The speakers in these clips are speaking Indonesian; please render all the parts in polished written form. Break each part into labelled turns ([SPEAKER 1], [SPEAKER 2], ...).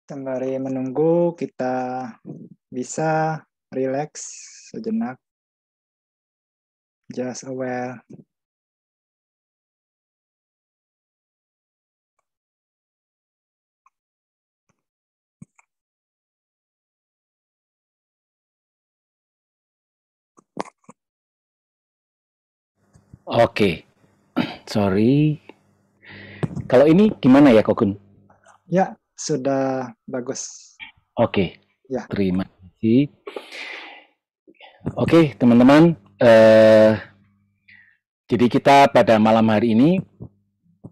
[SPEAKER 1] Sembari menunggu, kita bisa rileks sejenak, just aware.
[SPEAKER 2] Oke, sorry. Kalau ini gimana ya, Kogun?
[SPEAKER 1] Ya, sudah bagus.
[SPEAKER 2] Oke,
[SPEAKER 1] Ya,
[SPEAKER 2] terima kasih. Oke, teman-teman. Jadi kita pada malam hari ini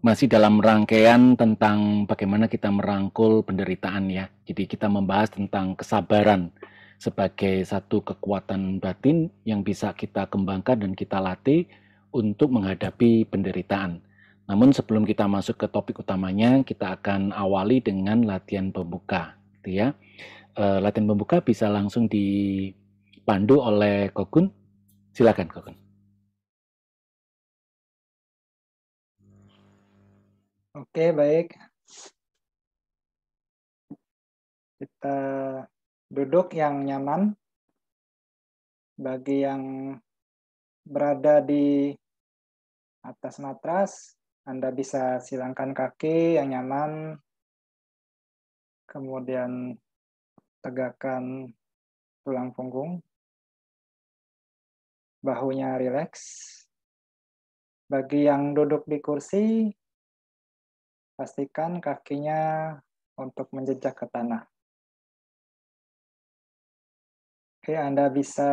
[SPEAKER 2] masih dalam rangkaian tentang bagaimana kita merangkul penderitaan ya. Jadi kita membahas tentang kesabaran sebagai satu kekuatan batin yang bisa kita kembangkan dan kita latih untuk menghadapi penderitaan. Namun sebelum kita masuk ke topik utamanya, kita akan awali dengan latihan pembuka, gitu ya. Latihan pembuka bisa langsung dipandu oleh Kogun. Silakan, Kogun.
[SPEAKER 1] oke, baik. Kita duduk yang nyaman. Bagi yang berada di atas matras, Anda bisa silangkan kaki yang nyaman, kemudian tegakkan tulang punggung, bahunya rileks. Bagi yang duduk di kursi, pastikan kakinya untuk menjejak ke tanah. Oke, Anda bisa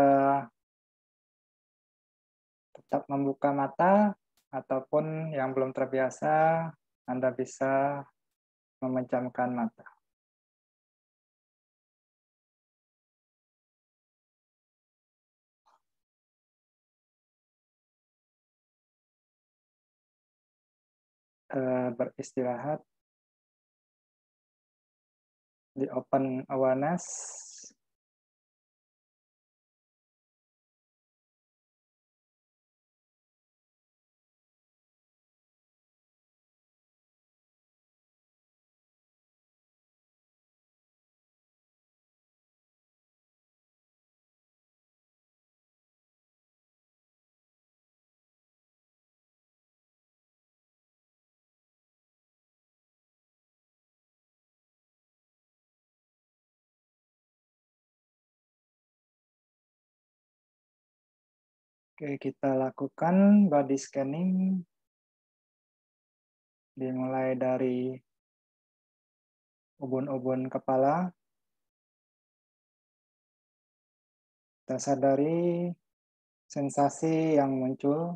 [SPEAKER 1] tetap membuka mata, ataupun yang belum terbiasa, Anda bisa memejamkan mata. Beristirahat di open awareness. Oke, kita lakukan body scanning, dimulai dari ubun-ubun kepala. Kita sadari sensasi yang muncul.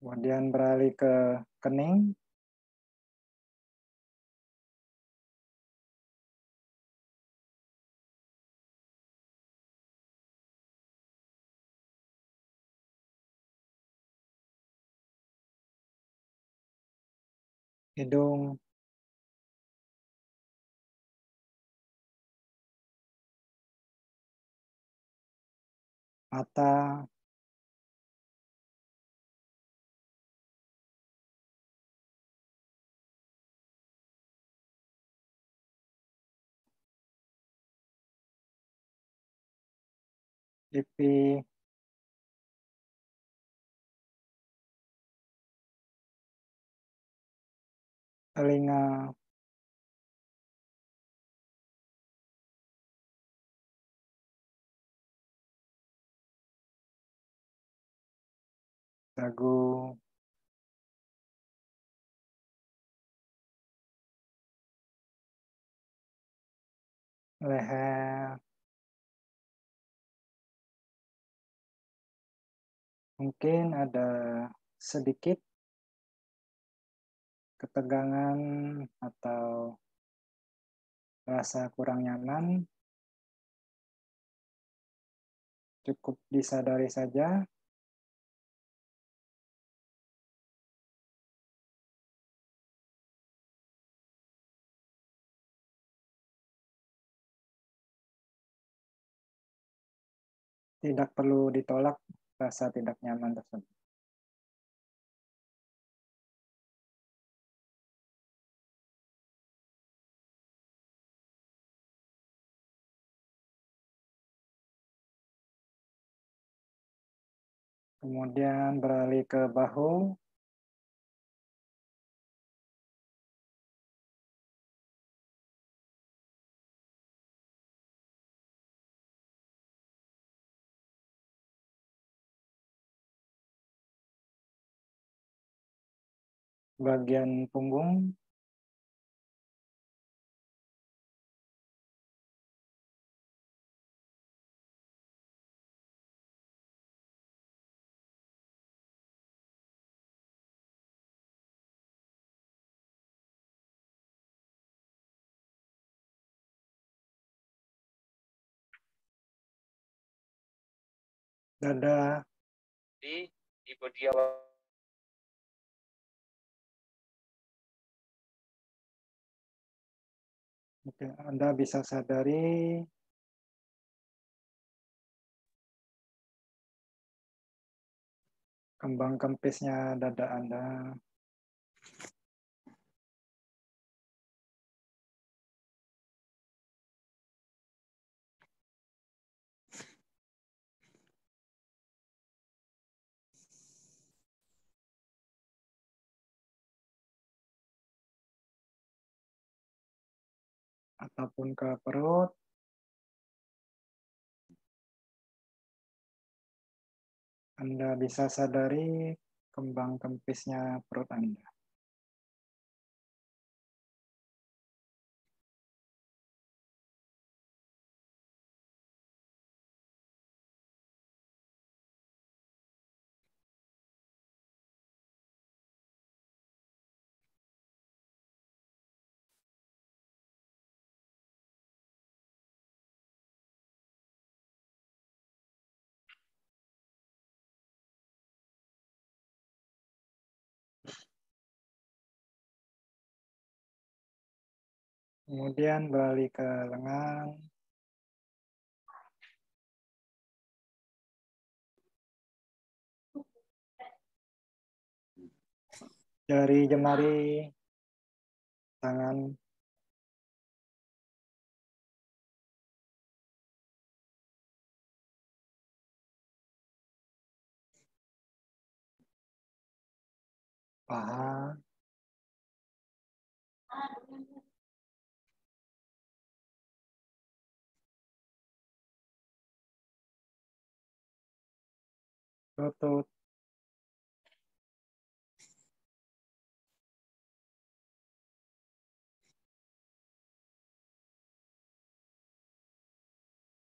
[SPEAKER 1] Kemudian beralih ke kening. Hidung, mata, pipi, telinga, dagu, leher. Mungkin ada sedikit ketegangan atau rasa kurang nyaman, cukup disadari saja. Tidak perlu ditolak rasa tidak nyaman tersebut. Kemudian beralih ke bahu. Bagian punggung. Dada.
[SPEAKER 2] Di bodi awal.
[SPEAKER 1] Oke, Anda bisa sadari kembang kempisnya dada Anda. Ataupun ke perut. Anda bisa sadari kembang kempisnya perut Anda. Kemudian beralih ke lengan. Jari jemari tangan. Paha. Lutut.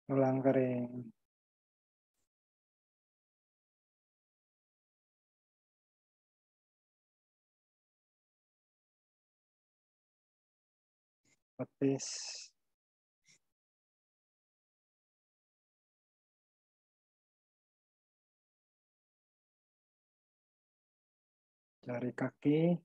[SPEAKER 1] Tulang kering. Betis. Jari kaki.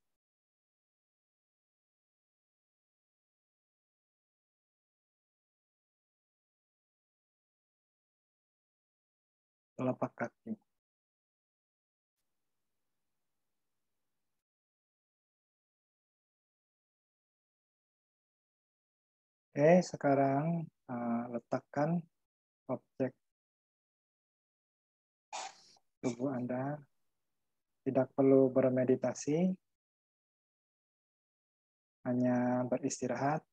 [SPEAKER 1] Telapak kaki. Oke, sekarang letakkan objek tubuh Anda. Tidak perlu bermeditasi, hanya beristirahat.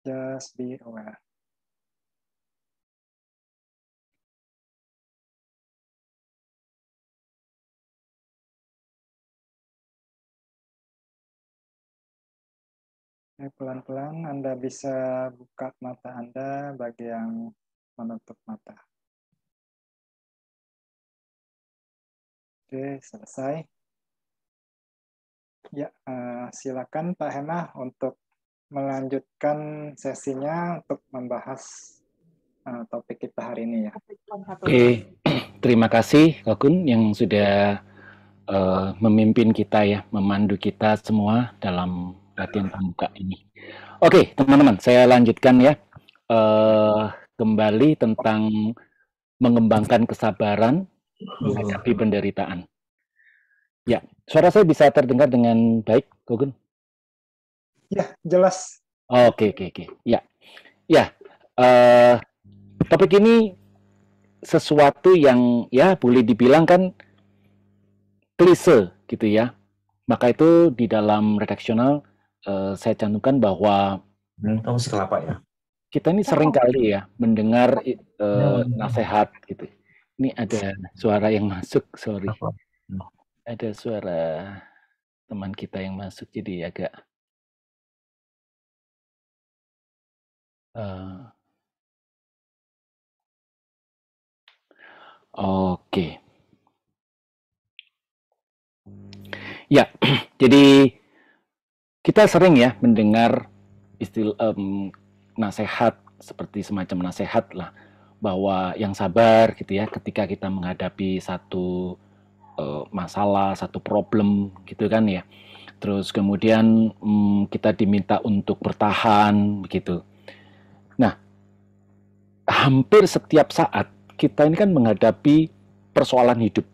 [SPEAKER 1] Just be aware. Pelan-pelan Anda bisa buka mata Anda bagi yang menutup mata. Oke, selesai. Ya, silakan Pak Hemah untuk melanjutkan sesinya untuk membahas topik kita hari ini ya.
[SPEAKER 2] Oke, terima kasih Kak Gun yang sudah memimpin kita ya, memandu kita semua dalam latihan pembuka ini. Oke, teman-teman, saya lanjutkan ya. Kembali tentang mengembangkan kesabaran menghadapi penderitaan. Ya, suara saya bisa terdengar dengan baik, Gogun?
[SPEAKER 1] Ya, jelas.
[SPEAKER 2] Oke. Ya, topik ini sesuatu yang ya boleh dibilang kan klise gitu ya. Maka itu di dalam redaksional saya cantumkan bahwa
[SPEAKER 3] kamu si kelapa ya.
[SPEAKER 2] Kita ini sering kali ya mendengar nasihat gitu. Ini ada suara yang masuk, sorry. Ada suara teman kita yang masuk, jadi agak oke. Ya, jadi kita sering ya mendengar istilah nasihat seperti semacam nasihat lah, bahwa yang sabar gitu ya ketika kita menghadapi satu masalah, satu problem gitu kan ya. Terus kemudian kita diminta untuk bertahan begitu. Nah, hampir setiap saat kita ini kan menghadapi persoalan hidup.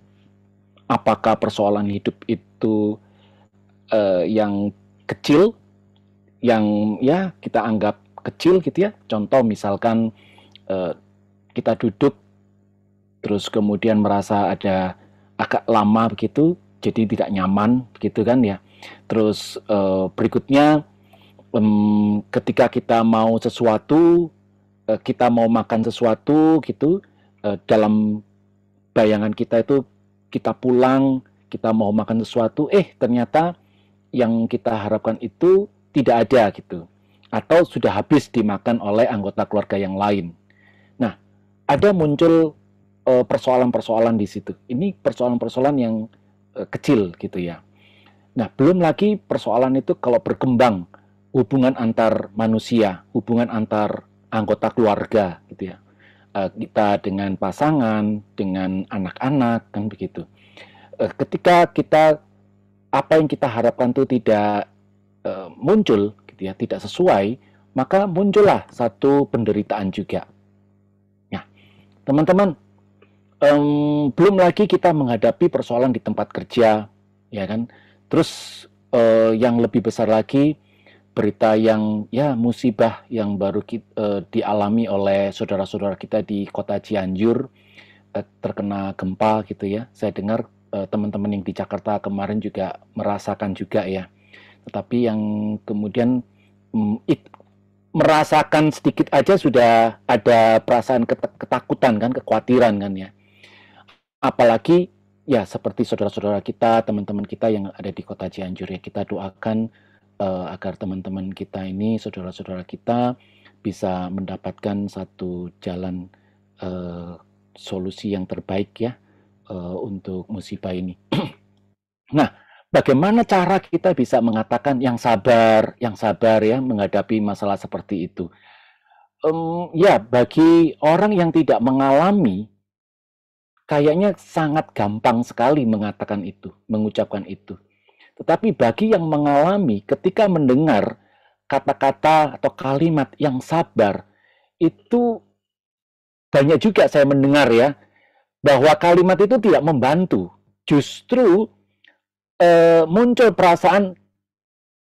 [SPEAKER 2] Apakah persoalan hidup itu yang kecil, yang ya kita anggap kecil gitu ya. Contoh misalkan kita duduk terus kemudian merasa ada agak lama begitu, jadi tidak nyaman begitu kan ya. Terus berikutnya ketika kita mau sesuatu, kita mau makan sesuatu gitu, dalam bayangan kita itu kita pulang, kita mau makan sesuatu, ternyata yang kita harapkan itu tidak ada gitu, atau sudah habis dimakan oleh anggota keluarga yang lain. Nah, ada muncul persoalan-persoalan di situ. Ini persoalan-persoalan yang kecil gitu ya. Nah, belum lagi persoalan itu kalau berkembang, hubungan antar manusia, hubungan antar anggota keluarga gitu ya. Kita dengan pasangan, dengan anak-anak kan begitu. Ketika kita apa yang kita harapkan itu tidak muncul gitu ya, tidak sesuai, maka muncullah satu penderitaan juga. Nah, teman-teman, belum lagi kita menghadapi persoalan di tempat kerja, ya kan? Terus yang lebih besar lagi, berita yang ya musibah yang baru dialami oleh saudara-saudara kita di kota Cianjur, terkena gempa gitu ya. Saya dengar teman-teman yang di Jakarta kemarin juga merasakan juga ya. Tetapi yang kemudian merasakan sedikit aja sudah ada perasaan ketakutan kan, kekhawatiran kan ya. Apalagi ya seperti saudara-saudara kita, teman-teman kita yang ada di kota Cianjur ya, kita doakan agar teman-teman kita ini, saudara-saudara kita bisa mendapatkan satu jalan solusi yang terbaik ya untuk musibah ini. Nah, bagaimana cara kita bisa mengatakan yang sabar ya menghadapi masalah seperti itu? Ya, bagi orang yang tidak mengalami, kayaknya sangat gampang sekali mengatakan itu, mengucapkan itu. Tetapi bagi yang mengalami, ketika mendengar kata-kata atau kalimat yang sabar, itu banyak juga saya mendengar ya, bahwa kalimat itu tidak membantu. Justru muncul perasaan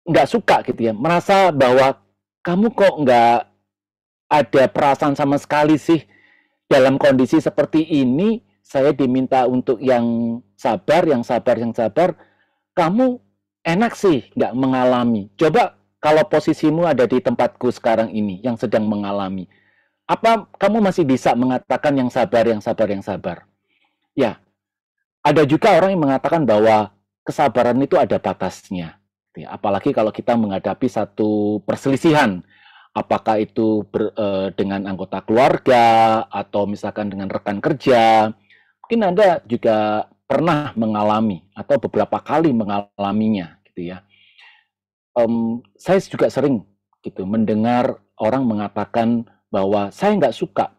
[SPEAKER 2] nggak suka gitu ya, merasa bahwa kamu kok nggak ada perasaan sama sekali sih dalam kondisi seperti ini. Saya diminta untuk yang sabar, kamu enak sih nggak mengalami. Coba kalau posisimu ada di tempatku sekarang ini, yang sedang mengalami, apa kamu masih bisa mengatakan yang sabar? Ya, ada juga orang yang mengatakan bahwa kesabaran itu ada batasnya. Apalagi kalau kita menghadapi satu perselisihan, apakah itu dengan anggota keluarga atau misalkan dengan rekan kerja. Mungkin Anda juga pernah mengalami atau beberapa kali mengalaminya gitu ya. Saya juga sering gitu mendengar orang mengatakan bahwa saya nggak suka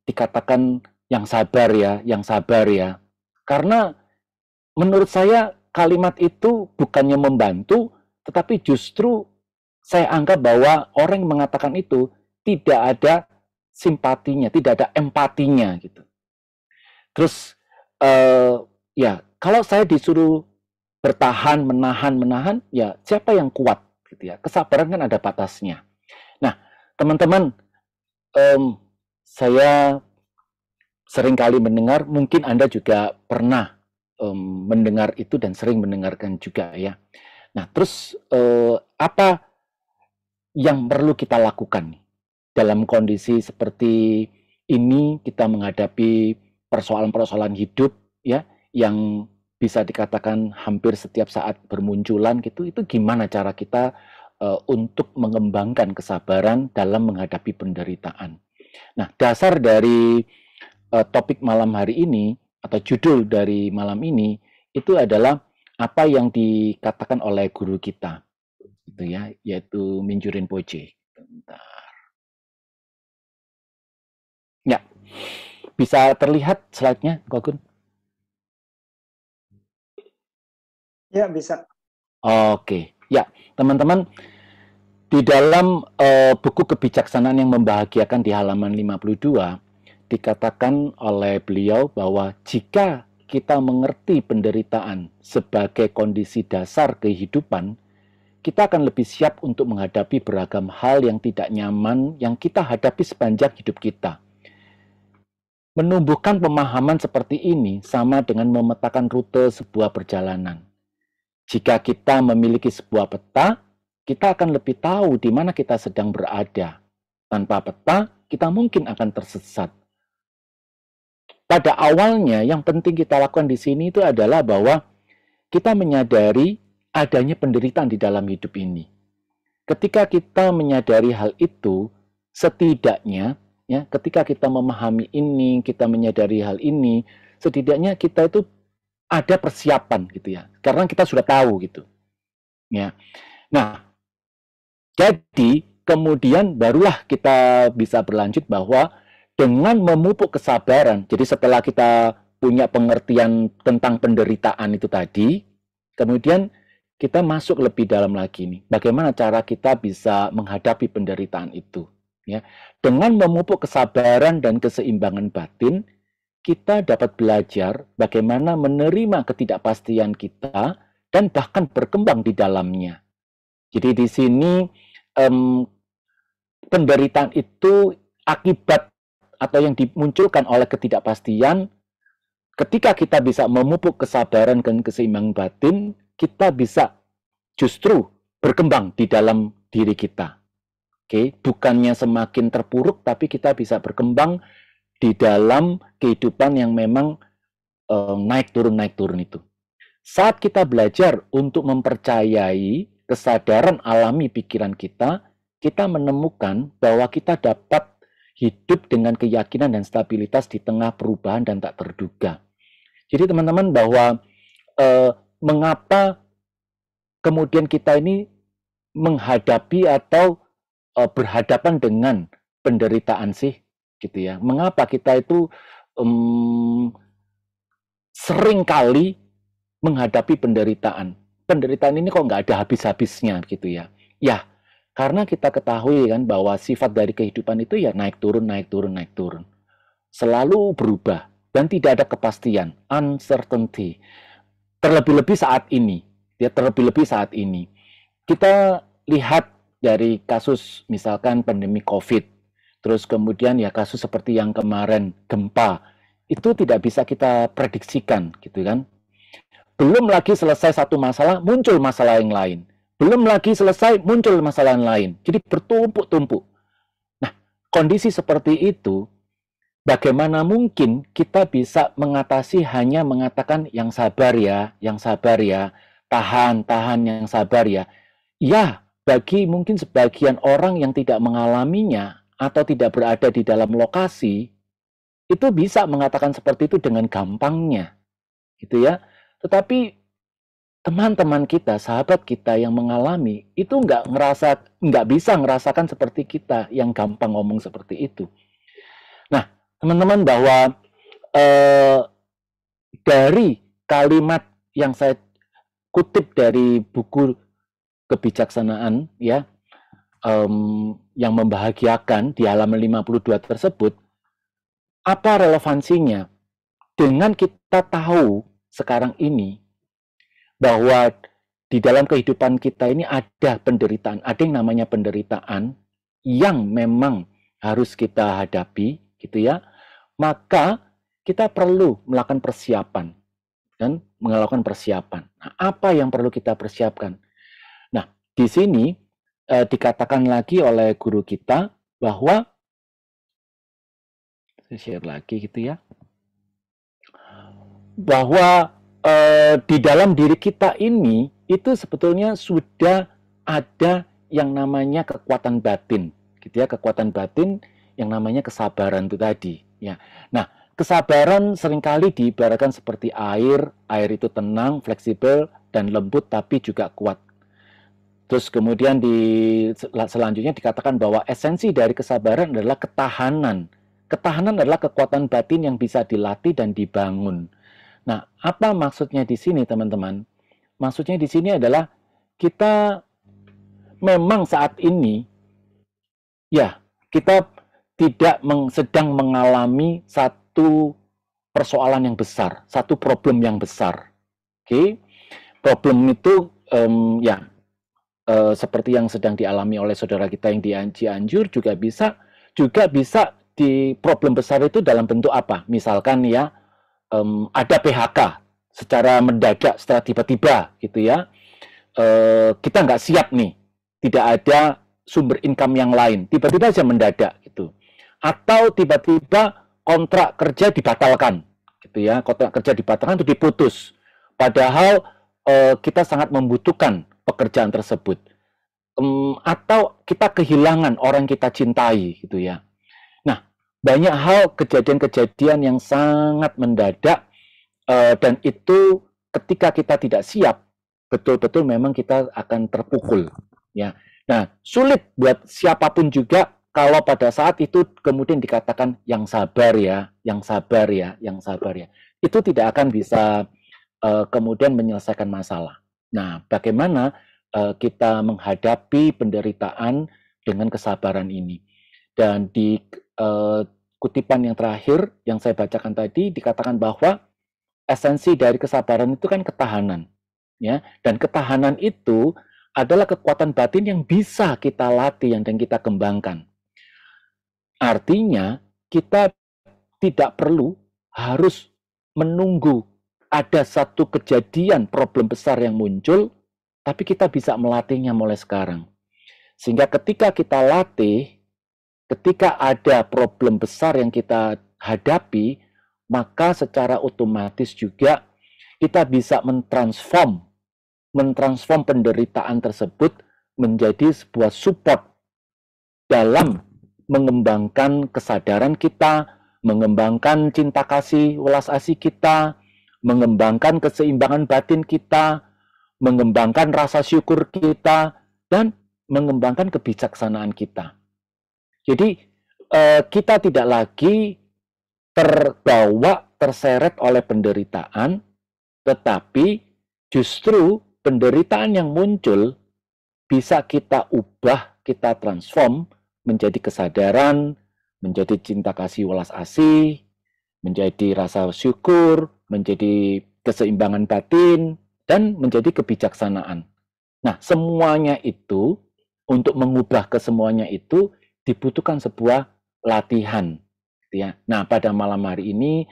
[SPEAKER 2] dikatakan yang sabar ya, karena menurut saya kalimat itu bukannya membantu, tetapi justru saya anggap bahwa orang yang mengatakan itu tidak ada simpatinya, tidak ada empatinya gitu. Terus ya kalau saya disuruh bertahan, menahan, ya siapa yang kuat gitu ya. Kesabaran kan ada batasnya. Nah, teman-teman, saya sering kali mendengar, mungkin Anda juga pernah mendengar itu dan sering mendengarkan juga ya. Nah, terus apa yang perlu kita lakukan nih dalam kondisi seperti ini, kita menghadapi persoalan-persoalan hidup ya yang bisa dikatakan hampir setiap saat bermunculan gitu. Itu gimana cara kita untuk mengembangkan kesabaran dalam menghadapi penderitaan. Nah, dasar dari topik malam hari ini atau judul dari malam ini itu adalah apa yang dikatakan oleh guru kita gitu ya, yaitu Mingyur Rinpoche. Bentar. Ya, bisa terlihat slide-nya, Kogun?
[SPEAKER 1] Ya, bisa.
[SPEAKER 2] Oke, ya teman-teman, di dalam buku Kebijaksanaan yang Membahagiakan di halaman 52, dikatakan oleh beliau bahwa jika kita mengerti penderitaan sebagai kondisi dasar kehidupan, kita akan lebih siap untuk menghadapi beragam hal yang tidak nyaman yang kita hadapi sepanjang hidup kita. Menumbuhkan pemahaman seperti ini sama dengan memetakan rute sebuah perjalanan. Jika kita memiliki sebuah peta, kita akan lebih tahu di mana kita sedang berada. Tanpa peta, kita mungkin akan tersesat. Pada awalnya, yang penting kita lakukan di sini itu adalah bahwa kita menyadari adanya penderitaan di dalam hidup ini. Ketika kita menyadari hal itu, setidaknya ya, ketika kita memahami ini, kita menyadari hal ini, setidaknya kita itu ada persiapan gitu ya. Karena kita sudah tahu gitu. Ya. Nah, jadi kemudian barulah kita bisa berlanjut bahwa dengan memupuk kesabaran, jadi setelah kita punya pengertian tentang penderitaan itu tadi, kemudian kita masuk lebih dalam lagi nih. Bagaimana cara kita bisa menghadapi penderitaan itu? Ya, dengan memupuk kesabaran dan keseimbangan batin, kita dapat belajar bagaimana menerima ketidakpastian kita dan bahkan berkembang di dalamnya. Jadi di sini penderitaan itu akibat atau yang dimunculkan oleh ketidakpastian. Ketika kita bisa memupuk kesabaran dan keseimbangan batin, kita bisa justru berkembang di dalam diri kita. Oke, bukannya semakin terpuruk, tapi kita bisa berkembang di dalam kehidupan yang memang naik turun itu. Saat kita belajar untuk mempercayai kesadaran alami pikiran kita, kita menemukan bahwa kita dapat hidup dengan keyakinan dan stabilitas di tengah perubahan dan tak terduga. Jadi teman-teman, bahwa mengapa kemudian kita ini menghadapi atau berhadapan dengan penderitaan sih, gitu ya. Mengapa kita itu sering kali menghadapi penderitaan? Penderitaan ini kok nggak ada habis-habisnya, gitu ya. Ya, karena kita ketahui kan bahwa sifat dari kehidupan itu ya naik turun, naik turun, naik turun. Selalu berubah dan tidak ada kepastian, uncertainty. Terlebih-lebih saat ini, ya terlebih-lebih saat ini. Kita lihat dari kasus misalkan pandemi COVID, terus kemudian ya kasus seperti yang kemarin gempa, itu tidak bisa kita prediksikan, gitu kan? Belum lagi selesai satu masalah, muncul masalah yang lain. Belum lagi selesai, muncul masalah yang lain. Jadi bertumpuk-tumpuk. Nah, kondisi seperti itu, bagaimana mungkin kita bisa mengatasi hanya mengatakan yang sabar ya, tahan, yang sabar ya. Ya, bagi mungkin sebagian orang yang tidak mengalaminya atau tidak berada di dalam lokasi, itu bisa mengatakan seperti itu dengan gampangnya, gitu ya. Tetapi teman-teman kita, sahabat kita yang mengalami, itu nggak bisa ngerasakan seperti kita yang gampang ngomong seperti itu. Nah, teman-teman, bahwa dari kalimat yang saya kutip dari buku kebijaksanaan ya, yang membahagiakan di halaman 52 tersebut, apa relevansinya dengan kita tahu sekarang ini bahwa di dalam kehidupan kita ini ada penderitaan, ada yang namanya penderitaan yang memang harus kita hadapi, gitu ya. Maka kita perlu melakukan persiapan dan melakukan persiapan. Nah, apa yang perlu kita persiapkan? Nah, di sini dikatakan lagi oleh guru kita bahwa saya share lagi gitu ya, bahwa di dalam diri kita ini itu sebetulnya sudah ada yang namanya kekuatan batin, gitu ya, kekuatan batin yang namanya kesabaran itu tadi, ya. Nah, kesabaran seringkali diibaratkan seperti air, air itu tenang, fleksibel dan lembut tapi juga kuat. Terus kemudian selanjutnya dikatakan bahwa esensi dari kesabaran adalah ketahanan. Ketahanan adalah kekuatan batin yang bisa dilatih dan dibangun. Nah, apa maksudnya di sini, teman-teman? Maksudnya di sini adalah kita memang saat ini, ya, kita tidak sedang mengalami satu persoalan yang besar, satu problem yang besar. Oke, problem itu ya seperti yang sedang dialami oleh saudara kita yang di Cianjur juga bisa di problem besar itu dalam bentuk apa? Misalkan ya, ada PHK secara mendadak, secara tiba-tiba gitu ya, kita nggak siap nih, tidak ada sumber income yang lain, tiba-tiba aja mendadak gitu, atau tiba-tiba kontrak kerja dibatalkan gitu ya, kontrak kerja dibatalkan itu diputus, padahal kita sangat membutuhkan pekerjaan tersebut, atau kita kehilangan orang yang kita cintai gitu ya. Nah, banyak hal kejadian-kejadian yang sangat mendadak, dan itu ketika kita tidak siap, betul-betul memang kita akan terpukul ya. Nah, sulit buat siapapun juga kalau pada saat itu kemudian dikatakan yang sabar ya, yang sabar ya, yang sabar ya. Itu tidak akan bisa kemudian menyelesaikan masalah. Nah, bagaimana kita menghadapi penderitaan dengan kesabaran ini? Dan di kutipan yang terakhir yang saya bacakan tadi dikatakan bahwa esensi dari kesabaran itu kan ketahanan, ya. Dan ketahanan itu adalah kekuatan batin yang bisa kita latih dan kita kembangkan. Artinya, kita tidak perlu harus menunggu ada satu kejadian problem besar yang muncul, tapi kita bisa melatihnya mulai sekarang. Sehingga ketika kita latih, ketika ada problem besar yang kita hadapi, maka secara otomatis juga kita bisa mentransform penderitaan tersebut menjadi sebuah support dalam mengembangkan kesadaran kita, mengembangkan cinta kasih, welas asih kita, mengembangkan keseimbangan batin kita, mengembangkan rasa syukur kita, dan mengembangkan kebijaksanaan kita. Jadi kita tidak lagi terseret oleh penderitaan, tetapi justru penderitaan yang muncul bisa kita ubah, kita transform menjadi kesadaran, menjadi cinta kasih welas asih, menjadi rasa syukur, menjadi keseimbangan batin, dan menjadi kebijaksanaan. Nah, semuanya itu, untuk mengubah kesemuanya itu, dibutuhkan sebuah latihan. Ya. Nah, pada malam hari ini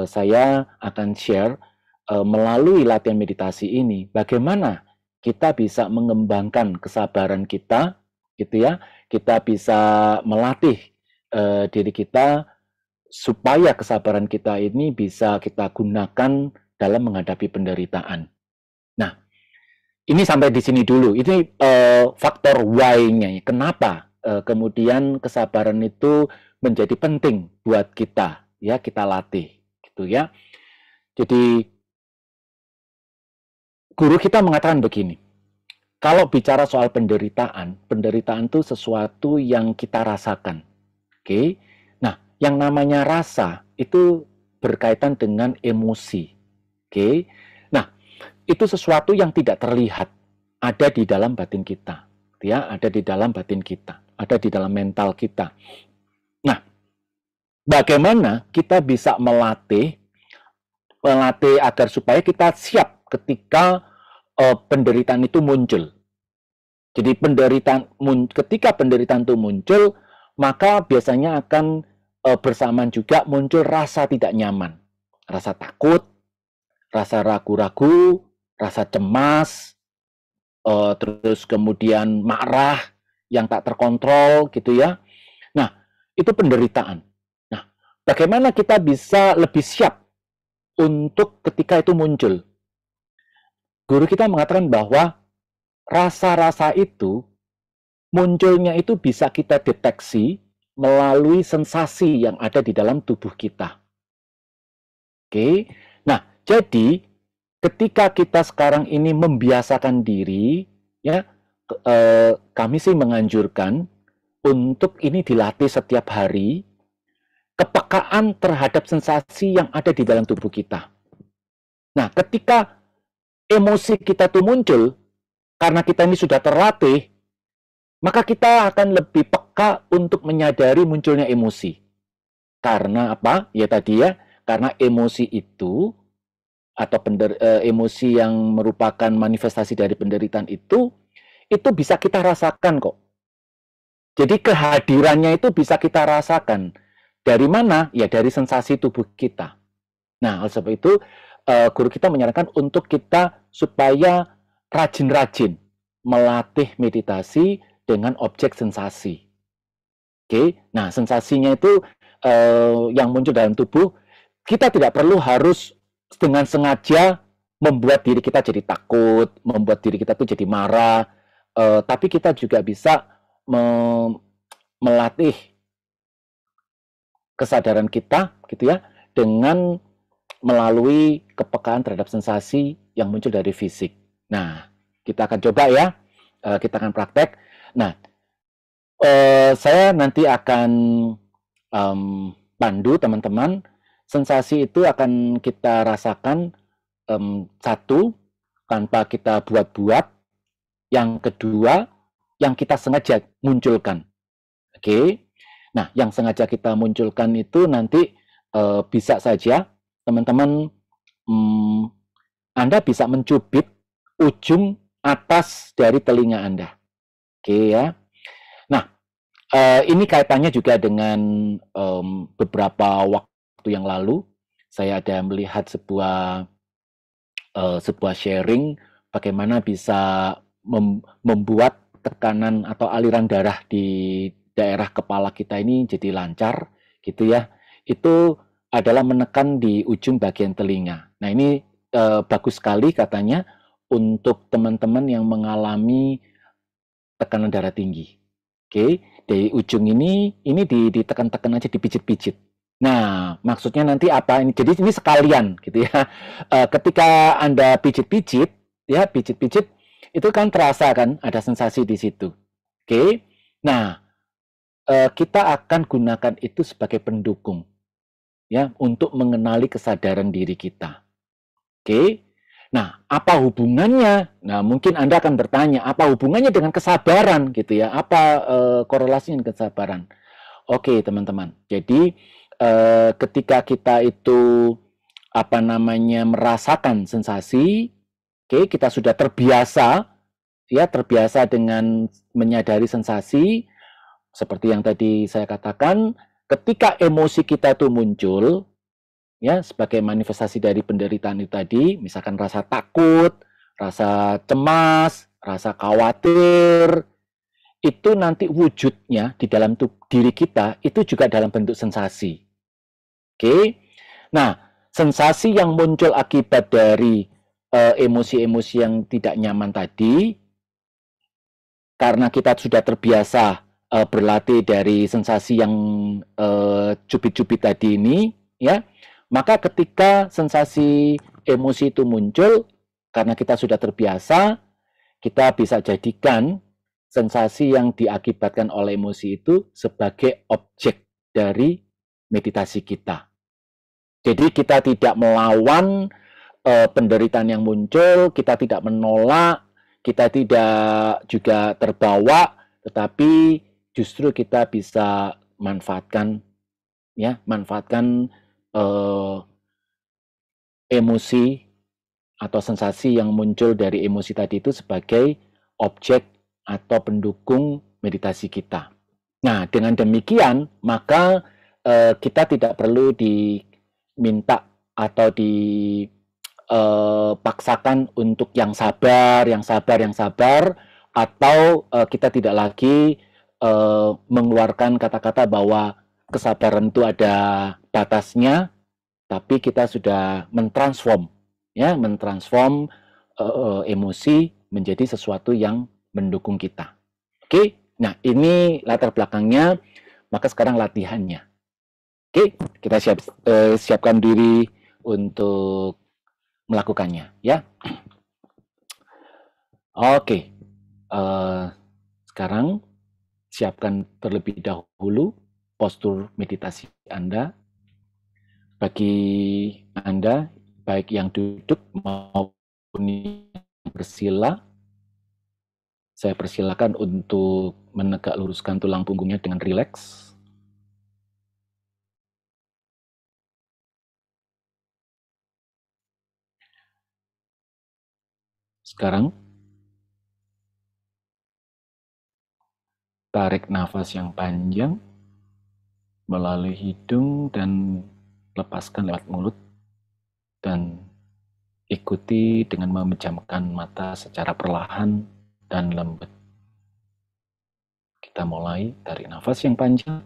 [SPEAKER 2] saya akan share melalui latihan meditasi ini bagaimana kita bisa mengembangkan kesabaran kita, gitu ya. Kita bisa melatih diri kita supaya kesabaran kita ini bisa kita gunakan dalam menghadapi penderitaan. Nah, ini sampai di sini dulu. Ini faktor why-nya. Kenapa kemudian kesabaran itu menjadi penting buat kita, ya, kita latih, gitu ya. Jadi guru kita mengatakan begini, kalau bicara soal penderitaan itu sesuatu yang kita rasakan, oke? Nah, yang namanya rasa itu berkaitan dengan emosi, oke? Nah, itu sesuatu yang tidak terlihat, ada di dalam batin kita, ya, ada di dalam batin kita, ada di dalam mental kita. Nah, bagaimana kita bisa melatih agar supaya kita siap ketika penderitaan itu muncul. Jadi ketika penderitaan itu muncul, maka biasanya akan bersamaan juga muncul rasa tidak nyaman, rasa takut, rasa ragu-ragu, rasa cemas, terus kemudian marah yang tak terkontrol gitu ya. Nah, itu penderitaan. Nah, bagaimana kita bisa lebih siap untuk ketika itu muncul? Guru kita mengatakan bahwa rasa-rasa itu munculnya itu bisa kita deteksi melalui sensasi yang ada di dalam tubuh kita. Oke, nah jadi ketika kita sekarang ini membiasakan diri, ya kami sih menganjurkan untuk ini dilatih setiap hari, kepekaan terhadap sensasi yang ada di dalam tubuh kita. Nah, ketika emosi kita tuh muncul, karena kita ini sudah terlatih, maka kita akan lebih peka untuk menyadari munculnya emosi. Karena apa? Ya tadi ya, karena emosi itu, atau emosi yang merupakan manifestasi dari penderitaan itu bisa kita rasakan kok. Jadi kehadirannya itu bisa kita rasakan. Dari mana? Ya dari sensasi tubuh kita. Nah, oleh sebab itu, guru kita menyarankan untuk kita supaya rajin-rajin melatih meditasi dengan objek sensasi. Oke, nah sensasinya itu yang muncul dalam tubuh, kita tidak perlu harus dengan sengaja membuat diri kita jadi takut, membuat diri kita tuh jadi marah, tapi kita juga bisa melatih kesadaran kita gitu ya dengan melalui kepekaan terhadap sensasi yang muncul dari fisik. Nah, kita akan coba ya, kita akan praktek. Nah, saya nanti akan pandu teman-teman. Sensasi itu akan kita rasakan satu, tanpa kita buat-buat. Yang kedua, yang kita sengaja munculkan. Oke. Nah, yang sengaja kita munculkan itu nanti bisa saja teman-teman Anda bisa mencubit ujung atas dari telinga Anda. Oke ya. Nah, ini kaitannya juga dengan beberapa waktu yang lalu saya ada melihat sebuah sharing bagaimana bisa membuat tekanan atau aliran darah di daerah kepala kita ini jadi lancar gitu ya. Itu adalah menekan di ujung bagian telinga. Nah, ini bagus sekali katanya untuk teman-teman yang mengalami tekanan darah tinggi. Oke, dari ujung ini ditekan-tekan aja, dipijit-pijit. Nah, maksudnya nanti apa ini? Jadi ini sekalian gitu ya. Ketika Anda pijit-pijit, ya pijit-pijit, itu kan terasa kan ada sensasi di situ. Oke. Nah, kita akan gunakan itu sebagai pendukung ya untuk mengenali kesadaran diri kita. Oke. Nah, apa hubungannya? Nah, mungkin Anda akan bertanya, apa hubungannya dengan kesabaran gitu ya? Apa korelasinya dengan kesabaran? Oke, teman-teman. Jadi ketika kita itu merasakan sensasi, oke, kita sudah terbiasa ya, terbiasa dengan menyadari sensasi seperti yang tadi saya katakan, ketika emosi kita itu muncul ya sebagai manifestasi dari penderitaan itu tadi, misalkan rasa takut, rasa cemas, rasa khawatir, itu nanti wujudnya di dalam diri kita itu juga dalam bentuk sensasi. Oke. Nah, sensasi yang muncul akibat dari emosi-emosi yang tidak nyaman tadi, karena kita sudah terbiasa berlatih dari sensasi yang cubit-cubit tadi ini, ya, maka ketika sensasi emosi itu muncul, karena kita sudah terbiasa, kita bisa jadikan sensasi yang diakibatkan oleh emosi itu sebagai objek dari meditasi kita. Jadi kita tidak melawan penderitaan yang muncul, kita tidak menolak, kita tidak juga terbawa, tetapi justru kita bisa manfaatkan, ya, manfaatkan emosi atau sensasi yang muncul dari emosi tadi itu sebagai objek atau pendukung meditasi kita. Nah, dengan demikian, maka kita tidak perlu diminta atau dipaksakan untuk yang sabar, yang sabar, yang sabar, atau kita tidak lagi mengeluarkan kata-kata bahwa kesabaran itu ada batasnya, tapi kita sudah mentransform, ya, mentransform emosi menjadi sesuatu yang mendukung kita. Oke, nah ini latar belakangnya. Maka sekarang latihannya. Oke, kita siapkan diri untuk melakukannya, ya. Oke, sekarang siapkan terlebih dahulu postur meditasi Anda. Bagi Anda, baik yang duduk maupun yang bersila, saya persilakan untuk menegak luruskan tulang punggungnya dengan rileks. Sekarang, tarik nafas yang panjang melalui hidung dan lepaskan lewat mulut, dan ikuti dengan memejamkan mata secara perlahan dan lembut. Kita mulai, tarik nafas yang panjang.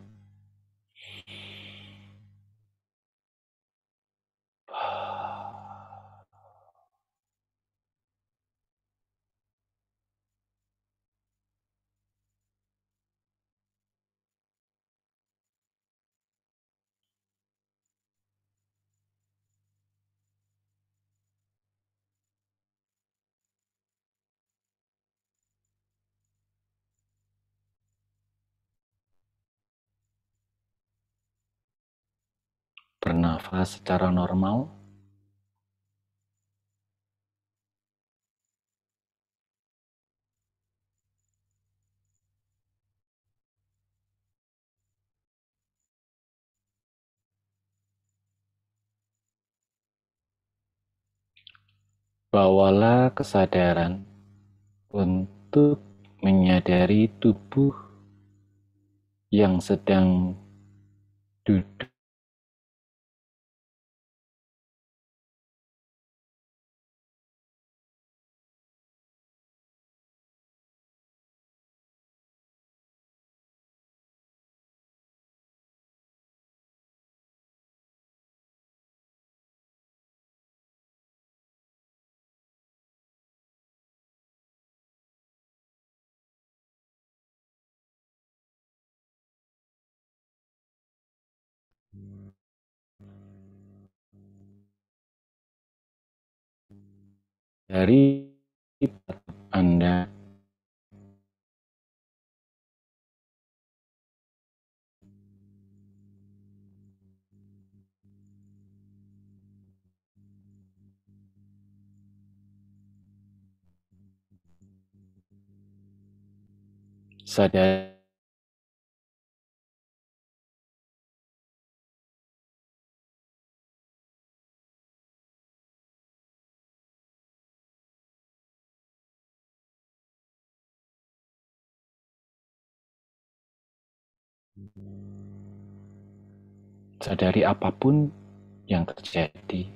[SPEAKER 2] Bernafas secara normal. Bawalah kesadaran untuk menyadari tubuh yang sedang duduk. Dari Anda sadari apapun yang terjadi.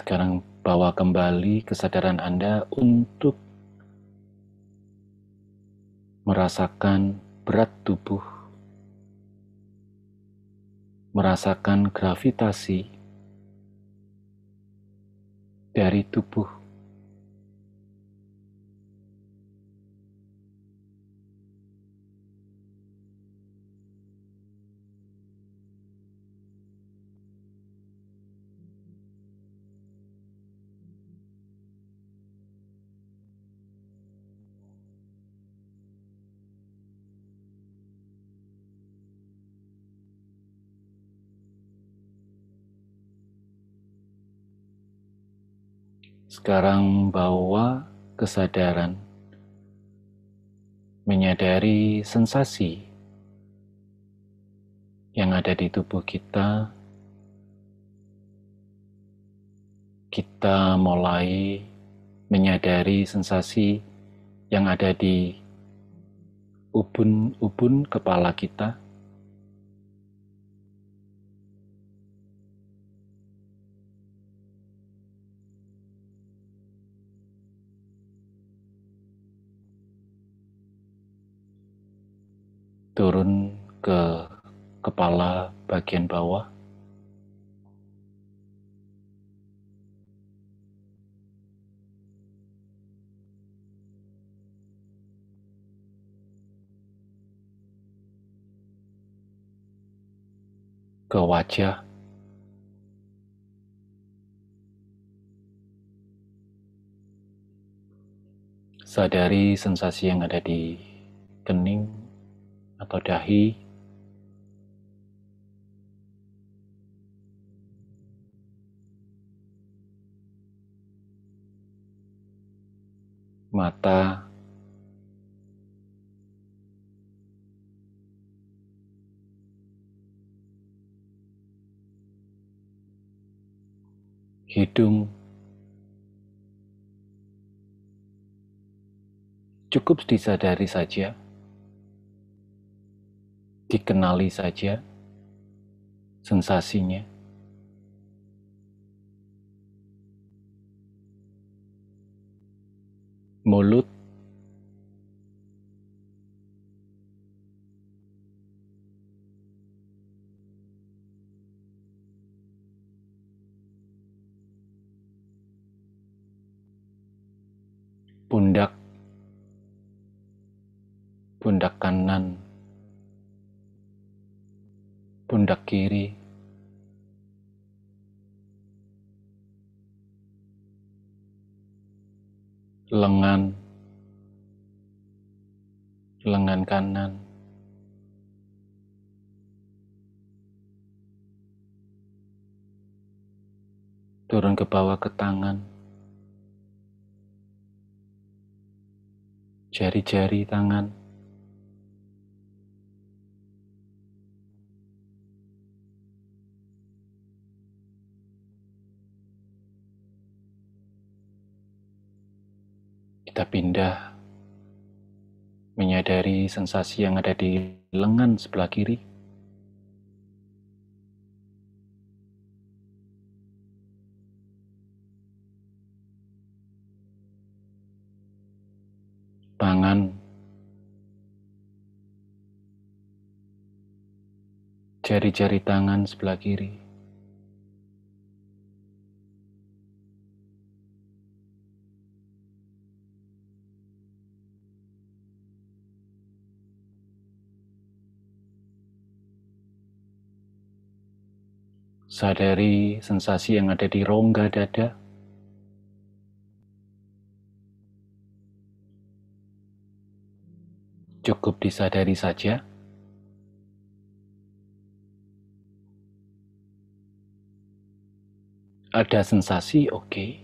[SPEAKER 2] Sekarang bawa kembali kesadaran Anda untuk merasakan berat tubuh, merasakan gravitasi dari tubuh. Sekarang bawa kesadaran, menyadari sensasi yang ada di tubuh kita. Kita mulai menyadari sensasi yang ada di ubun-ubun kepala kita. Turun ke kepala bagian bawah. Ke wajah. Sadari sensasi yang ada di kening atau dahi. Mata. Hidung. Cukup disadari saja, dikenali saja sensasinya. Mulut. Pundak. Pundak kanan, pundak kiri, lengan, lengan kanan, turun ke bawah ke tangan, jari-jari tangan, kita pindah menyadari sensasi yang ada di lengan sebelah kiri. Tangan, jari-jari tangan sebelah kiri. Sadari sensasi yang ada di rongga dada. Cukup disadari saja. Ada sensasi, oke.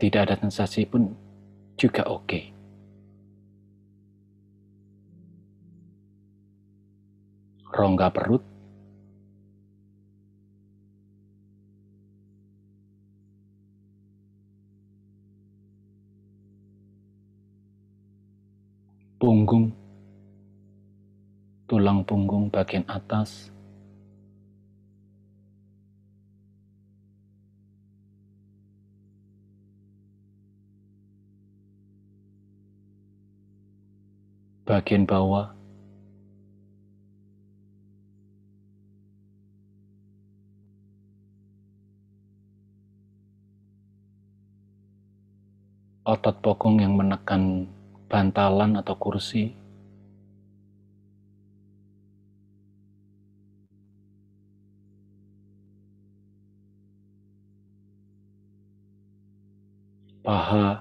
[SPEAKER 2] Tidak ada sensasi pun juga oke. Rongga perut. Punggung. Tulang punggung bagian atas. Bagian bawah. Otot bokong yang menekan bantalan atau kursi. Paha.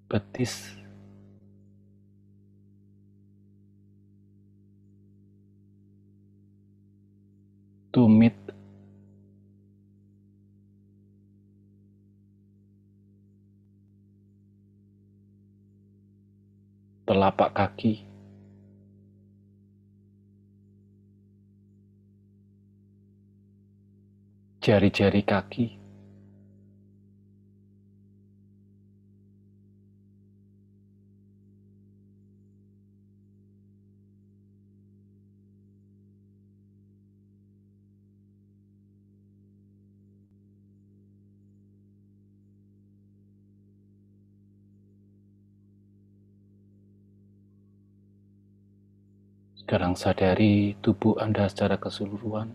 [SPEAKER 2] Betis. telapak kaki, jari-jari kaki, sekarang sadari tubuh Anda secara keseluruhan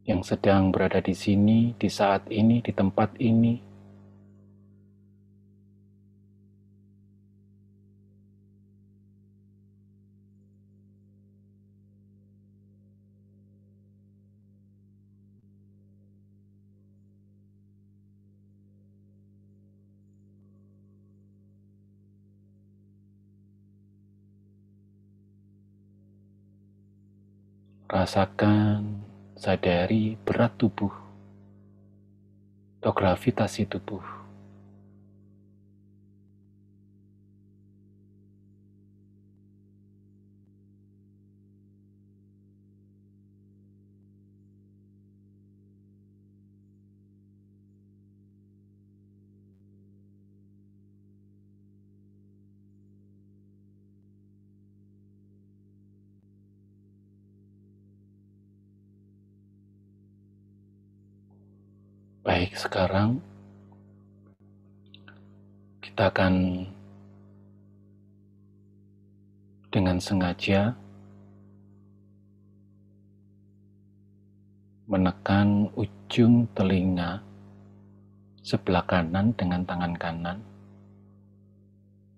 [SPEAKER 2] yang sedang berada di sini, di saat ini, di tempat ini. Rasakan, sadari berat tubuh atau gravitasi tubuh. Baik, sekarang kita akan dengan sengaja menekan ujung telinga sebelah kanan dengan tangan kanan.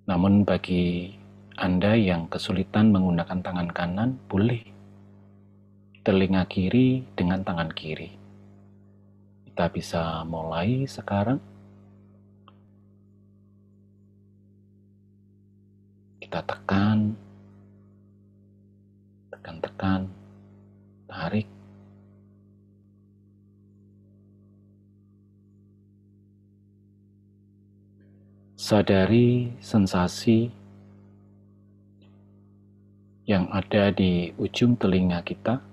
[SPEAKER 2] Namun bagi Anda yang kesulitan menggunakan tangan kanan, boleh telinga kiri dengan tangan kiri. Kita bisa mulai sekarang. Kita tekan, tarik. Sadari sensasi yang ada di ujung telinga kita.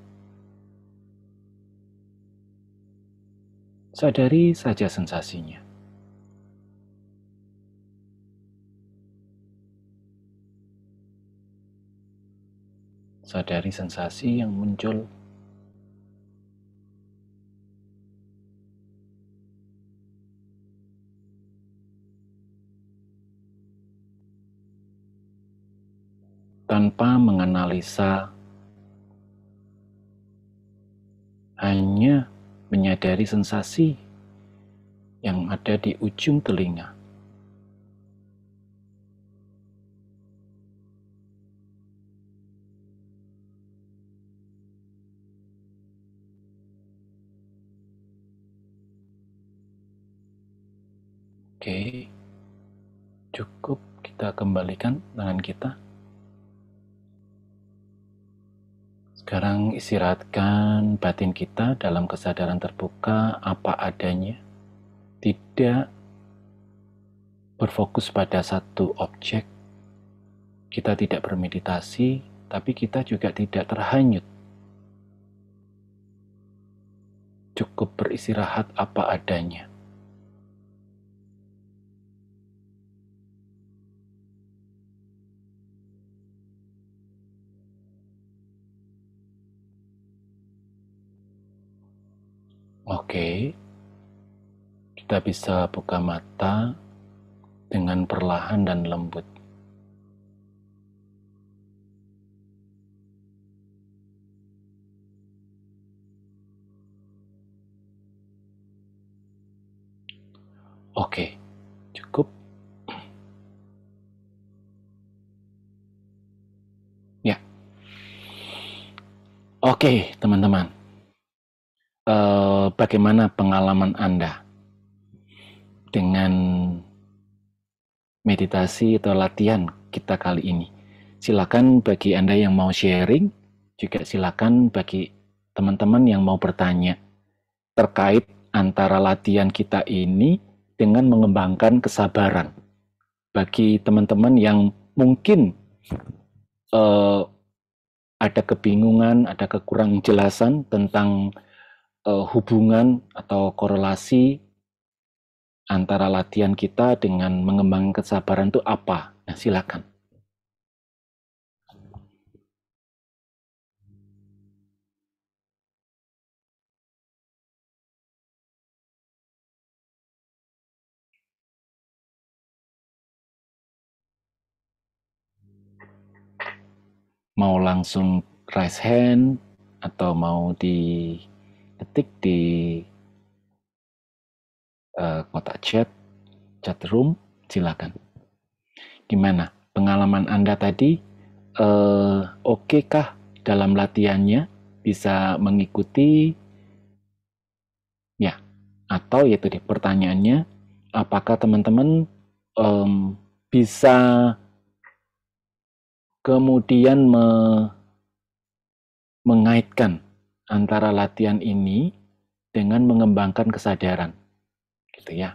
[SPEAKER 2] Sadari saja sensasinya. Sadari sensasi yang muncul. Tanpa menganalisa, hanya menyadari sensasi yang ada di ujung telinga. Oke, cukup kita kembalikan tangan kita. Sekarang istirahatkan batin kita dalam kesadaran terbuka apa adanya. Tidak berfokus pada satu objek. Kita tidak bermeditasi, tapi kita juga tidak terhanyut. Cukup beristirahat apa adanya. Oke, kita bisa buka mata dengan perlahan dan lembut. Oke, cukup. Ya. Oke, teman-teman. Bagaimana pengalaman Anda dengan meditasi atau latihan kita kali ini? Silakan bagi Anda yang mau sharing, juga silakan bagi teman-teman yang mau bertanya terkait antara latihan kita ini dengan mengembangkan kesabaran. Bagi teman-teman yang mungkin ada kebingungan, ada kekurang jelasan tentang hubungan atau korelasi antara latihan kita dengan mengembangkan kesabaran itu apa? Nah, silakan. Mau langsung raise hand atau mau diketik di kotak chat room, silakan. Gimana pengalaman Anda tadi? Oke kah dalam latihannya? Bisa mengikuti? Ya, atau ya tadi pertanyaannya, apakah teman-teman bisa kemudian mengaitkan antara latihan ini dengan mengembangkan kesadaran, gitu ya?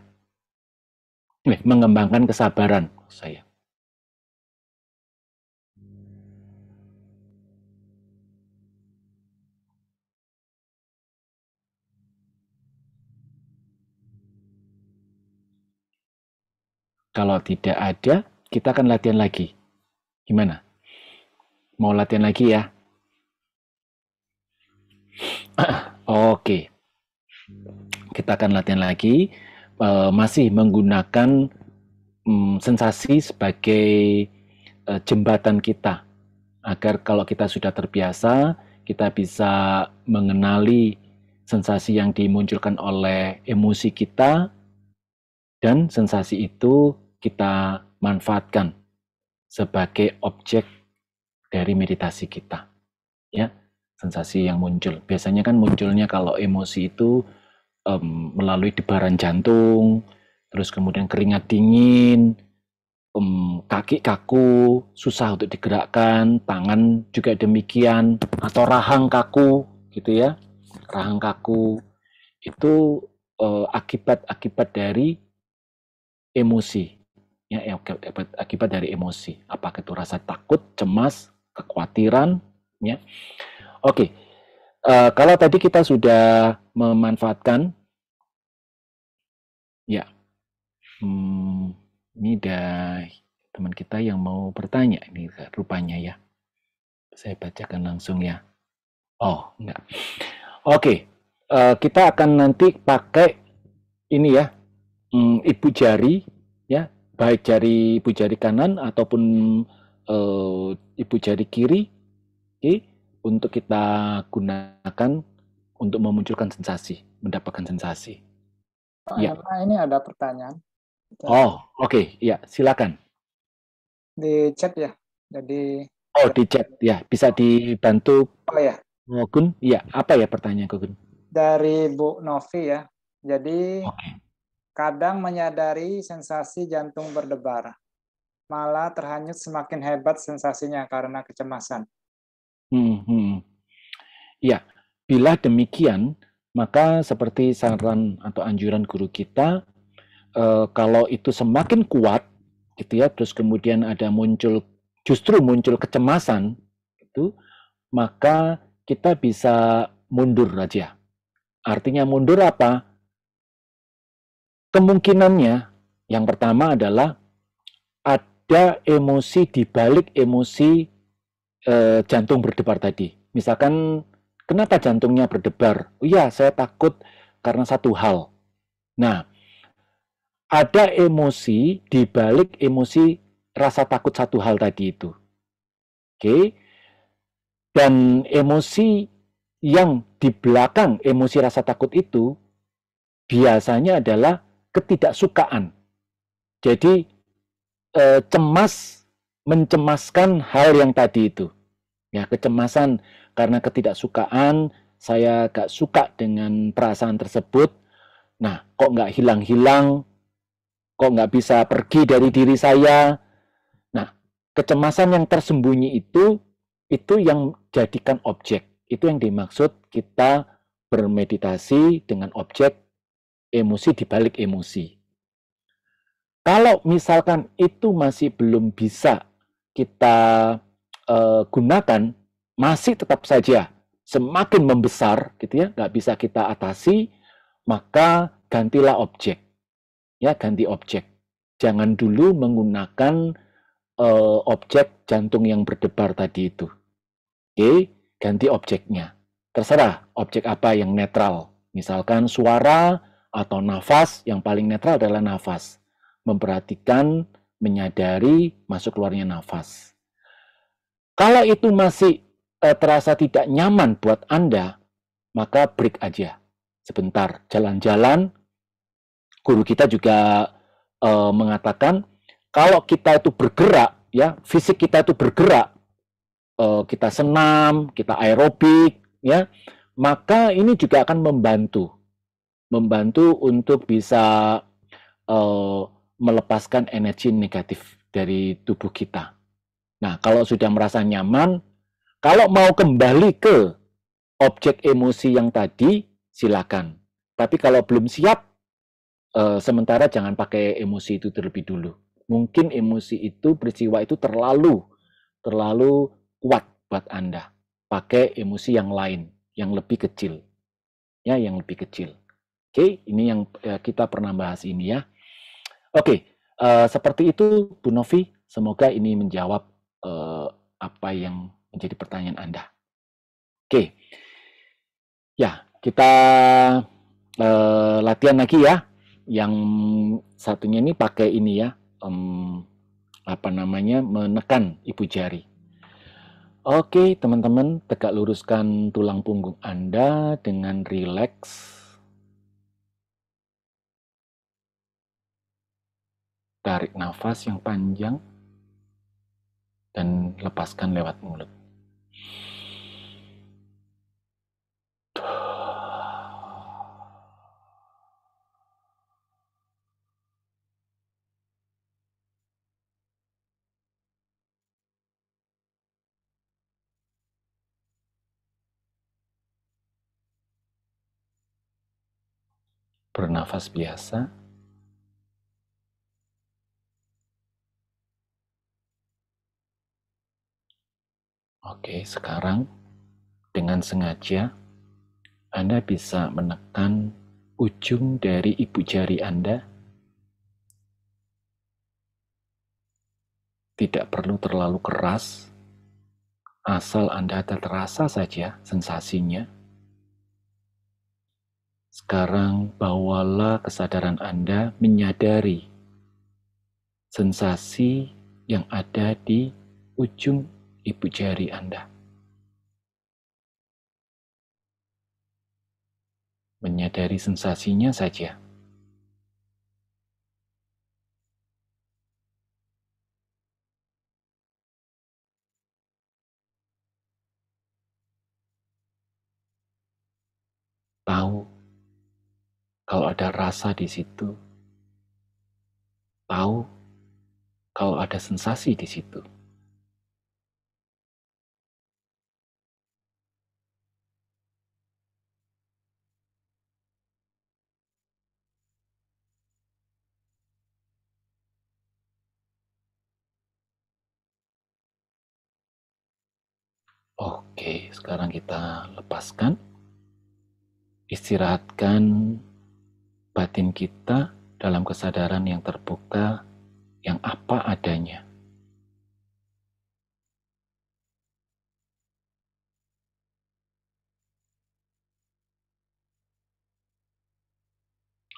[SPEAKER 2] Mengembangkan kesabaran, saya. Kalau tidak ada, kita akan latihan lagi. Gimana? Mau latihan lagi ya? Oke. Kita akan latihan lagi. Masih menggunakan sensasi sebagai jembatan kita. Agar kalau kita sudah terbiasa, kita bisa mengenali sensasi yang dimunculkan oleh emosi kita, dan sensasi itu kita manfaatkan sebagai objek dari meditasi kita. Ya, sensasi yang muncul. Biasanya kan munculnya kalau emosi itu melalui debaran jantung, terus kemudian keringat dingin, kaki kaku, susah untuk digerakkan, tangan juga demikian, atau rahang kaku, gitu ya. Rahang kaku itu akibat dari emosi, ya, akibat dari emosi. Apakah itu rasa takut, cemas, kekhawatiran, ya. Oke, kalau tadi kita sudah memanfaatkan, ya, ini ada teman kita yang mau bertanya, ini rupanya ya. Saya bacakan langsung ya. Oh, enggak. Oke, kita akan nanti pakai ini ya, ibu jari, ya, baik jari ibu jari kanan ataupun ibu jari kiri, oke, untuk kita gunakan untuk memunculkan sensasi, mendapatkan sensasi.
[SPEAKER 1] Ya. Ini ada pertanyaan.
[SPEAKER 2] Oh, oke, ya, silakan.
[SPEAKER 1] Di chat ya. Jadi
[SPEAKER 2] di chat ya, bisa dibantu.
[SPEAKER 1] Oh ya.
[SPEAKER 2] Gun, ya, apa ya pertanyaan Gun?
[SPEAKER 1] Dari Bu Novi ya. Jadi kadang menyadari sensasi jantung berdebar, malah terhanyut semakin hebat sensasinya karena kecemasan.
[SPEAKER 2] Ya, bila demikian, maka seperti saran atau anjuran guru kita, kalau itu semakin kuat, gitu ya, terus kemudian ada justru muncul kecemasan, itu, maka kita bisa mundur aja. Artinya mundur apa? Kemungkinannya, yang pertama adalah ada emosi di balik emosi jantung berdebar tadi. Misalkan, kenapa jantungnya berdebar? Oh iya, saya takut karena satu hal. Nah, ada emosi di balik emosi rasa takut satu hal tadi itu. Oke. Dan emosi yang di belakang emosi rasa takut itu biasanya adalah ketidaksukaan. Jadi cemas mencemaskan hal yang tadi itu. Ya, kecemasan karena ketidaksukaan, saya gak suka dengan perasaan tersebut. Nah, kok nggak hilang-hilang, kok nggak bisa pergi dari diri saya. Nah, kecemasan yang tersembunyi itu yang jadikan objek. Itu yang dimaksud kita bermeditasi dengan objek emosi di balik emosi. Kalau misalkan itu masih belum bisa kita gunakan, masih tetap saja semakin membesar, gitu ya, nggak bisa kita atasi, maka gantilah objek, ya, ganti objek. Jangan dulu menggunakan objek jantung yang berdebar tadi itu. Oke, ganti objeknya. Terserah objek apa yang netral. Misalkan suara atau nafas, yang paling netral adalah nafas. Memperhatikan, menyadari masuk keluarnya nafas. Kalau itu masih terasa tidak nyaman buat Anda, maka break aja. Sebentar, jalan-jalan. Guru kita juga mengatakan, kalau kita itu bergerak, ya, fisik kita itu bergerak, kita senam, kita aerobik, ya, maka ini juga akan membantu untuk bisa melepaskan energi negatif dari tubuh kita. Nah, kalau sudah merasa nyaman, kalau mau kembali ke objek emosi yang tadi, silakan. Tapi kalau belum siap, sementara jangan pakai emosi itu terlebih dulu. Mungkin emosi itu, peristiwa itu terlalu kuat buat Anda. Pakai emosi yang lain, yang lebih kecil. Ya, yang lebih kecil. Oke, ini yang kita pernah bahas ini ya. Oke, seperti itu Bu Novi. Semoga ini menjawab apa yang menjadi pertanyaan Anda. Oke, ya kita latihan lagi ya. Yang satunya ini pakai ini ya, apa namanya, menekan ibu jari. Oke, teman-teman, tegak luruskan tulang punggung Anda dengan rileks. Tarik nafas yang panjang dan lepaskan lewat mulut. Bernafas biasa. Oke, sekarang dengan sengaja Anda bisa menekan ujung dari ibu jari Anda. Tidak perlu terlalu keras, asal Anda terasa saja sensasinya. Sekarang bawalah kesadaran Anda menyadari sensasi yang ada di ujung ibu jari Anda. Menyadari sensasinya saja. Tahu kalau ada rasa di situ. Tahu kalau ada sensasi di situ. Oke, sekarang kita lepaskan. Istirahatkan batin kita dalam kesadaran yang terbuka, yang apa adanya.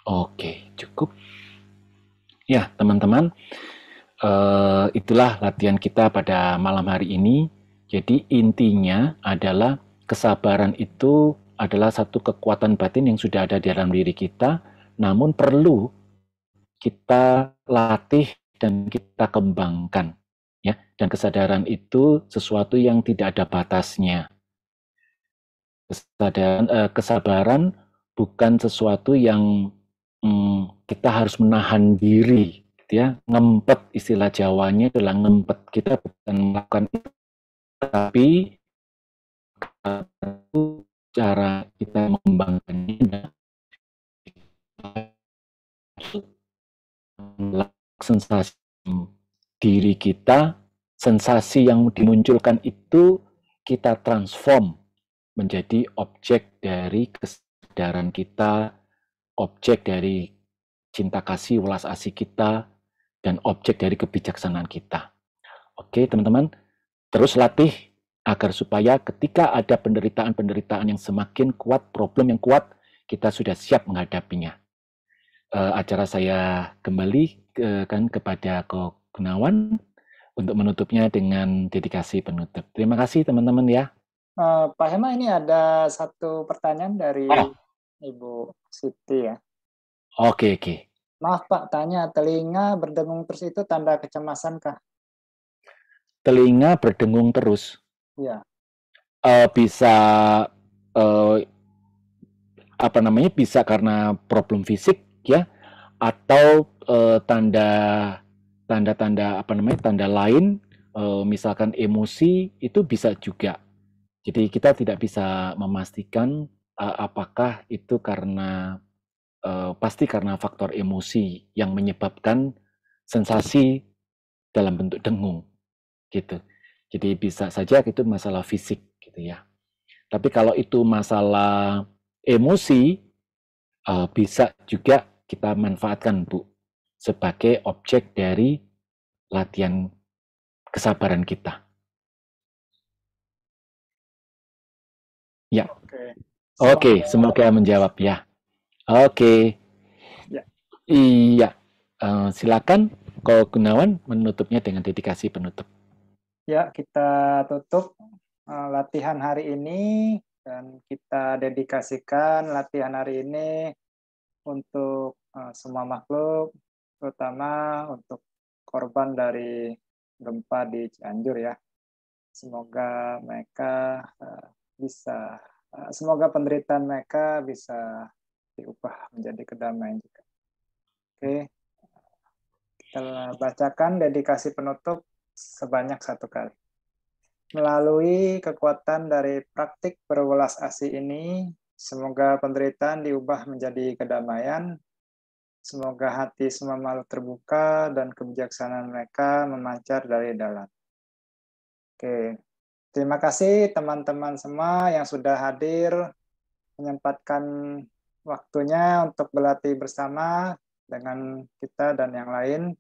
[SPEAKER 2] Oke, cukup. Ya, teman-teman, itulah latihan kita pada malam hari ini. Jadi intinya adalah kesabaran itu adalah satu kekuatan batin yang sudah ada di dalam diri kita, namun perlu kita latih dan kita kembangkan. Ya, dan kesadaran itu sesuatu yang tidak ada batasnya. Kesabaran bukan sesuatu yang kita harus menahan diri, gitu ya. Ngempet, istilah Jawanya adalah ngempet. Kita bukan melakukan itu, tapi cara kita mengembangkannya sensasi diri kita, sensasi yang dimunculkan itu kita transform menjadi objek dari kesadaran kita, objek dari cinta kasih, welas asih kita, dan objek dari kebijaksanaan kita. Oke, teman-teman, terus latih agar supaya ketika ada penderitaan-penderitaan yang semakin kuat, problem yang kuat, kita sudah siap menghadapinya. Acara saya kembali kepada Ko Gunawan untuk menutupnya dengan dedikasi penutup. Terima kasih teman-teman ya.
[SPEAKER 1] Pak Hema, ini ada satu pertanyaan dari Ibu Siti ya.
[SPEAKER 2] Oke.
[SPEAKER 1] Maaf Pak, tanya, telinga berdengung terus itu tanda kecemasan kah?
[SPEAKER 2] Telinga berdengung terus.
[SPEAKER 1] Iya.
[SPEAKER 2] Bisa bisa karena problem fisik ya, atau tanda lain, misalkan emosi itu bisa juga. Jadi kita tidak bisa memastikan apakah itu karena pasti karena faktor emosi yang menyebabkan sensasi dalam bentuk dengung gitu. Jadi bisa saja itu masalah fisik gitu ya. Tapi kalau itu masalah emosi, bisa juga kita manfaatkan Bu sebagai objek dari latihan kesabaran kita. Ya. Oke, semoga menjawab ya. Oke.
[SPEAKER 1] Ya.
[SPEAKER 2] Iya. Silakan Ko Gunawan menutupnya dengan dedikasi penutup.
[SPEAKER 1] Ya, kita tutup latihan hari ini dan kita dedikasikan latihan hari ini untuk semua makhluk, terutama untuk korban dari gempa di Cianjur ya. Semoga mereka semoga penderitaan mereka bisa diubah menjadi kedamaian juga. Oke, kita bacakan dedikasi penutup sebanyak 1 kali. Melalui kekuatan dari praktik berwelas asih ini, semoga penderitaan diubah menjadi kedamaian. Semoga hati semua makhluk terbuka dan kebijaksanaan mereka memancar dari dalam. Oke, terima kasih teman-teman semua yang sudah hadir, menyempatkan waktunya untuk berlatih bersama dengan kita dan yang lain.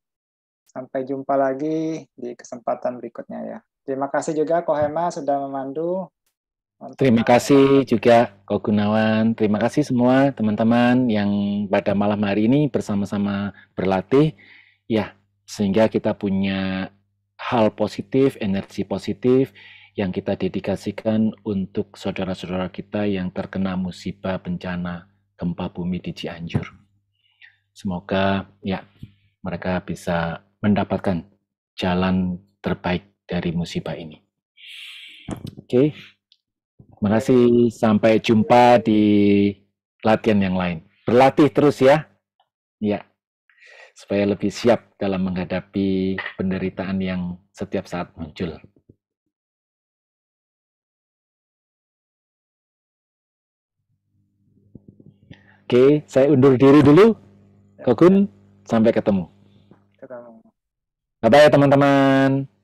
[SPEAKER 1] Sampai jumpa lagi di kesempatan berikutnya ya. Terima kasih juga Ko Hema sudah memandu.
[SPEAKER 2] Terima kasih juga Ko Gunawan. Terima kasih semua teman-teman yang pada malam hari ini bersama-sama berlatih. Ya, sehingga kita punya hal positif, energi positif yang kita dedikasikan untuk saudara-saudara kita yang terkena musibah bencana gempa bumi di Cianjur. Semoga ya mereka bisa mendapatkan jalan terbaik dari musibah ini. Oke. Terima kasih. Sampai jumpa di latihan yang lain. Berlatih terus ya. Ya. Supaya lebih siap dalam menghadapi penderitaan yang setiap saat muncul. Oke, saya undur diri dulu. Kogun, sampai ketemu. Bye-bye teman-teman.